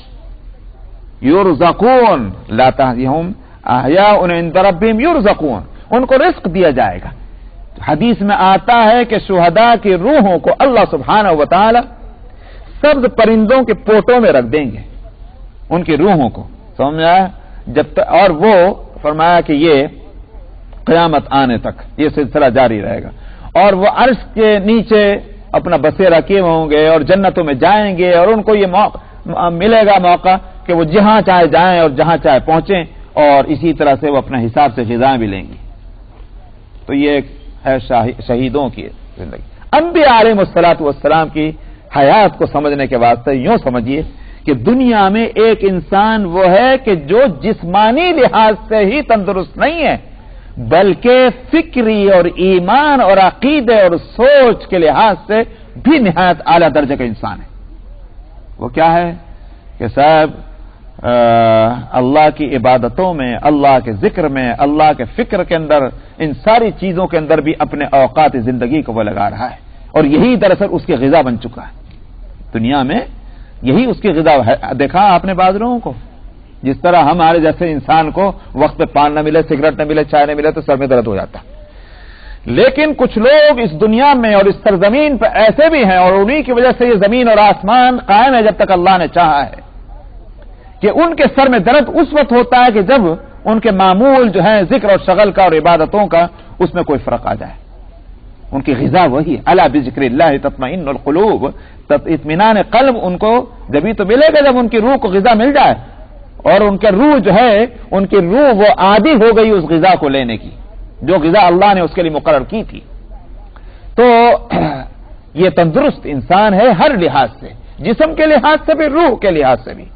یرزقون لا تحزنهم احیاء عند ربهم یرزقون، ان کو رزق دیا جائے گا۔ حدیث میں آتا ہے کہ شہداء کی روحوں کو اللہ سبحانہ و تعالی سبز پرندوں کے پوٹوں میں رکھ دیں گے، ان کی روحوں کو، سمجھا؟ اور وہ فرمایا کہ یہ قیامت آنے تک یہ سلسلہ جاری رہے گا، اور وہ عرش کے نیچے اپنا بسیرا کیے ہوں گے اور جنتوں میں جائیں گے، اور ان کو یہ ملے گا موقع کہ وہ جہاں چاہے جائیں اور جہاں چاہے پہنچیں، اور اسی طرح سے وہ اپنے حساب سے غذائیں بھی لیں گے۔ تو یہ ہے شہیدوں کی زندگی۔ انبیاء علیہ الصلوۃ والسلام کی حیات کو سمجھنے کے واسطے یوں سمجھیے کہ دنیا میں ایک انسان وہ ہے کہ جو جسمانی لحاظ سے ہی تندرست نہیں ہے بلکہ فکری اور ایمان اور عقیدے اور سوچ کے لحاظ سے بھی نہایت اعلیٰ درجے کا انسان ہے۔ وہ کیا ہے کہ صاحب اللہ کی عبادتوں میں، اللہ کے ذکر میں، اللہ کے فکر کے اندر، ان ساری چیزوں کے اندر بھی اپنے اوقات زندگی کو وہ لگا رہا ہے، اور یہی دراصل اس کی غذا بن چکا ہے۔ دنیا میں یہی اس کی غذا ہے. دیکھا آپ نے بعض لوگوں کو، جس طرح ہمارے جیسے انسان کو وقت پہ پان نہ ملے، سگریٹ نہ ملے، چائے نہ ملے تو سر میں درد ہو جاتا. لیکن کچھ لوگ اس دنیا میں اور اس سرزمین پہ ایسے بھی ہیں، اور انہی کی وجہ سے یہ زمین اور آسمان قائم ہے جب تک اللہ نے چاہا ہے، کہ ان کے سر میں درد اس وقت ہوتا ہے کہ جب ان کے معمول جو ہے ذکر اور شغل کا اور عبادتوں کا اس میں کوئی فرق آ جائے. ان کی غذا وہی الا بذکر اللہ تطمئن القلوب، اطمینان قلب ان کو جبھی تو ملے گا جب ان کی روح کو غذا مل جائے، اور ان کے روح جو ہے، ان کی روح وہ عادی ہو گئی اس غذا کو لینے کی جو غذا اللہ نے اس کے لیے مقرر کی تھی. تو یہ تندرست انسان ہے ہر لحاظ سے، جسم کے لحاظ سے بھی، روح کے لحاظ سے بھی.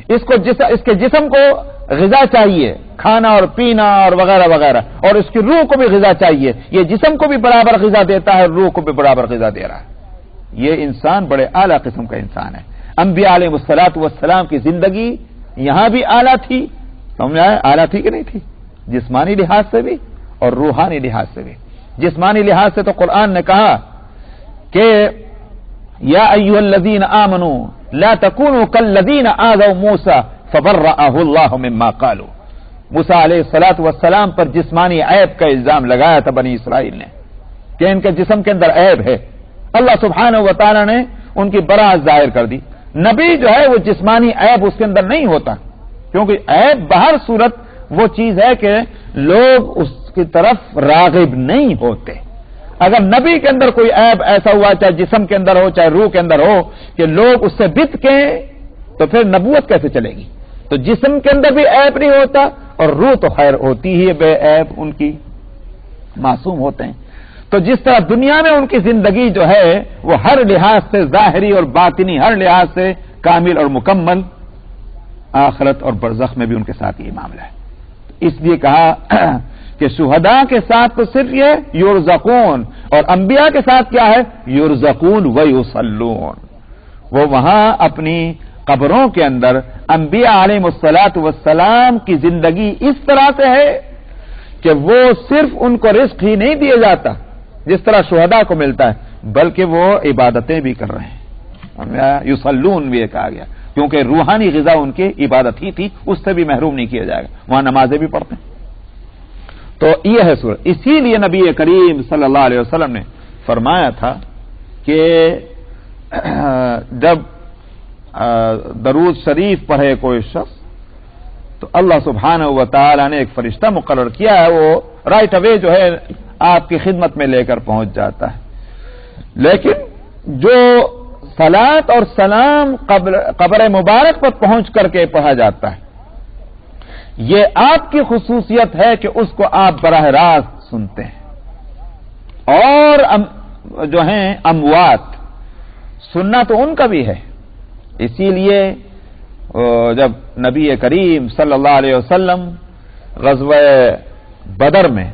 اس کے جسم کو غذا چاہیے، کھانا اور پینا اور وغیرہ وغیرہ، اور اس کی روح کو بھی غذا چاہیے. یہ جسم کو بھی برابر غذا دیتا ہے، روح کو بھی برابر غذا دے رہا ہے. یہ انسان بڑے اعلیٰ قسم کا انسان ہے. انبیاء علیہ الصلوۃ والسلام کی زندگی یہاں بھی اعلیٰ تھی، سمجھ آئے؟ اعلیٰ تھی کہ نہیں تھی؟ جسمانی لحاظ سے بھی اور روحانی لحاظ سے بھی. جسمانی لحاظ سے تو قرآن نے کہا کہ یا ایھا الذین آمنوا لا تکونوا کالذین آذوا موسیٰ فبرأہ اللہ مما قالوا. موسیٰ علیہ الصلوۃ والسلام پر جسمانی عیب کا الزام لگایا تھا بنی اسرائیل نے کہ ان کے جسم کے اندر عیب ہے. اللہ سبحانہ و تعالی نے ان کی براءت ظاہر کر دی. نبی جو ہے وہ جسمانی عیب اس کے اندر نہیں ہوتا، کیونکہ عیب بہر صورت وہ چیز ہے کہ لوگ اس کی طرف راغب نہیں ہوتے. اگر نبی کے اندر کوئی عیب ایسا ہوا، چاہے جسم کے اندر ہو چاہے روح کے اندر ہو، کہ لوگ اس سے بتکیں، تو پھر نبوت کیسے چلے گی؟ تو جسم کے اندر بھی عیب نہیں ہوتا، اور روح تو خیر ہوتی ہی بے عیب، ان کی معصوم ہوتے ہیں. تو جس طرح دنیا میں ان کی زندگی جو ہے وہ ہر لحاظ سے ظاہری اور باطنی ہر لحاظ سے کامل اور مکمل، آخرت اور برزخ میں بھی ان کے ساتھ یہ معاملہ ہے. اس لیے کہا کہ شہداء کے ساتھ تو صرف یہ یرزقون، اور انبیاء کے ساتھ کیا ہے؟ یرزقون و یصلون. وہ وہاں اپنی قبروں کے اندر انبیاء علیہ الصلوۃ والسلام کی زندگی اس طرح سے ہے کہ وہ صرف ان کو رزق ہی نہیں دیا جاتا جس طرح شہداء کو ملتا ہے، بلکہ وہ عبادتیں بھی کر رہے ہیں. یصلون بھی کہا گیا کیونکہ روحانی غذا ان کی عبادت ہی تھی، اس سے بھی محروم نہیں کیا جائے گا. وہاں نمازیں بھی پڑھتے ہیں. تو یہ ہے سورت. اسی لیے نبی کریم صلی اللہ علیہ وسلم نے فرمایا تھا کہ جب درود شریف پڑھے کوئی شخص تو اللہ سبحانہ و تعالی نے ایک فرشتہ مقرر کیا ہے، وہ رائٹ اوے جو ہے آپ کی خدمت میں لے کر پہنچ جاتا ہے. لیکن جو صلاۃ اور سلام قبر مبارک پر پہنچ کر کے پڑھا جاتا ہے، یہ آپ کی خصوصیت ہے کہ اس کو آپ براہ راست سنتے ہیں. اور جو ہیں اموات، سننا تو ان کا بھی ہے. اسی لیے جب نبی کریم صلی اللہ علیہ وسلم غزوہ بدر میں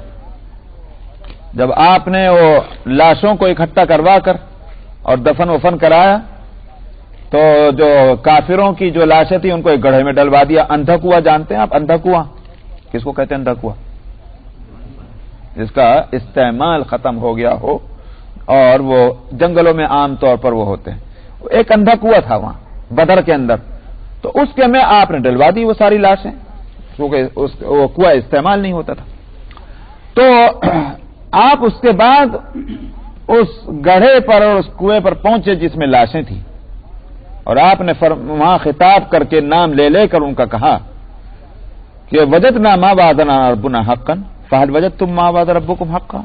جب آپ نے وہ لاشوں کو اکٹھا کروا کر اور دفن وفن کرایا، تو جو کافروں کی جو لاشیں تھیں ان کو ایک گڑھے میں ڈلوا دیا. اندھا کنواں جانتے ہیں آپ؟ اندھا کنواں کس کو کہتے ہیں؟ اندھا کنواں جس کا استعمال ختم ہو گیا ہو، اور وہ جنگلوں میں عام طور پر وہ ہوتے ہیں. ایک اندھا کنواں تھا وہاں بدر کے اندر، تو اس کے میں آپ نے ڈلوا دی وہ ساری لاشیں، کیونکہ وہ کنواں استعمال نہیں ہوتا تھا. تو آپ اس کے بعد اس گڑھے پر اور اس کنویں پر پہنچے جس میں لاشیں تھیں، اور آپ نے وہاں خطاب کر کے نام لے لے کر ان کا کہا کہ وجدنا ما وعدنا ربنا حقا فهل وجدتم ما وعد ربكم حقا.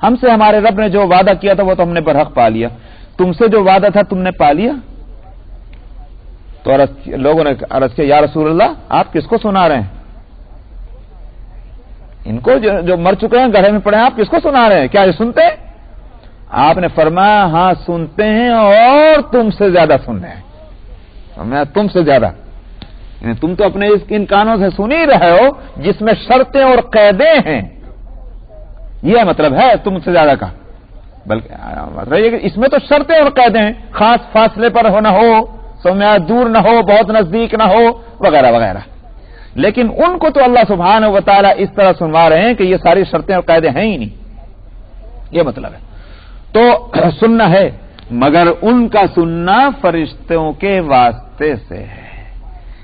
ہم سے ہمارے رب نے جو وعدہ کیا تھا وہ تو ہم نے برحق پا لیا، تم سے جو وعدہ تھا تم نے پا لیا؟ تو لوگوں نے عرض کیا یا رسول اللہ آپ کس کو سنا رہے ہیں؟ ان کو جو مر چکے ہیں گڑھے میں پڑے ہیں، آپ کس کو سنا رہے ہیں؟ کیا یہ سنتے ہیں؟ آپ نے فرمایا ہاں سنتے ہیں، اور تم سے زیادہ سن رہے ہیں. میں تم سے زیادہ، تم تو اپنے ان کانوں سے سن ہی رہے ہو جس میں شرطیں اور قیدیں ہیں. یہ مطلب ہے تم سے زیادہ کا، بلکہ مطلب یہ کہ اس میں تو شرطیں اور قیدیں ہیں، خاص فاصلے پر ہونا ہو، سمجھا دور نہ ہو، بہت نزدیک نہ ہو، وغیرہ وغیرہ. لیکن ان کو تو اللہ سبحانہ و تعالی اس طرح سنوا رہے ہیں کہ یہ ساری شرطیں اور قیدیں ہیں ہی نہیں. یہ مطلب ہے. تو سننا ہے. مگر ان کا سننا فرشتوں کے واسطے سے ہے.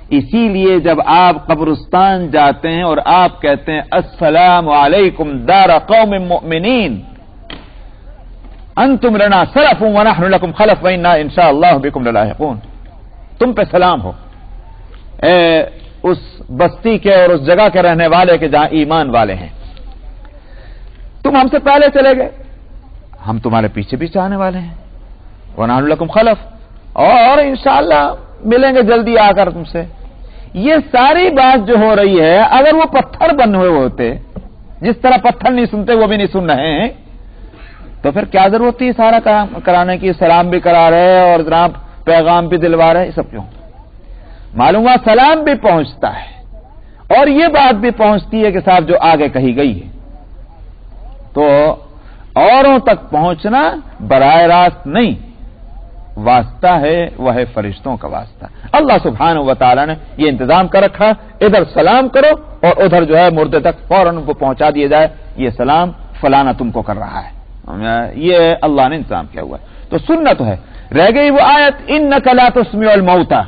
اسی لیے جب آپ قبرستان جاتے ہیں اور آپ کہتے ہیں السلام علیکم دار قوم مؤمنین انتم لنا سلف ونحن لکم خلف وإنا انشاء اللہ بکم للاحقون، تم پہ سلام ہو اے اس بستی کے اور اس جگہ کے رہنے والے کے جہاں ایمان والے ہیں، تم ہم سے پہلے چلے گئے، ہم تمہارے پیچھے پیچھے آنے والے ہیں، وَنَحْنُ لَكُمْ خَلَفٌ، اور انشاءاللہ ملیں گے جلدی آ کر تم سے. یہ ساری بات جو ہو رہی ہے اگر وہ پتھر بنے ہوئے ہوتے، جس طرح پتھر نہیں سنتے وہ بھی نہیں سن رہے ہیں، تو پھر کیا ضرورت تھی سارا کام کرانے کی؟ سلام بھی کرا رہے اور جناب پیغام بھی دلوا رہے، یہ سب کیوں؟ معلوم ہوا سلام بھی پہنچتا ہے اور یہ بات بھی پہنچتی ہے کہ صاحب جو آگے کہی گئی ہے. تو اوروں تک پہنچنا براہ راست نہیں، واسطہ ہے وہ ہے فرشتوں کا واسطہ. اللہ سبحانہ و تعالی نے یہ انتظام کر رکھا، ادھر سلام کرو اور ادھر جو ہے مردے تک فوراً ان کو پہنچا دیا جائے، یہ سلام فلانا تم کو کر رہا ہے. یہ اللہ نے انتظام کیا ہوا ہے. تو سننا تو ہے. رہ گئی وہ آیت انک لا تسمع الموتى،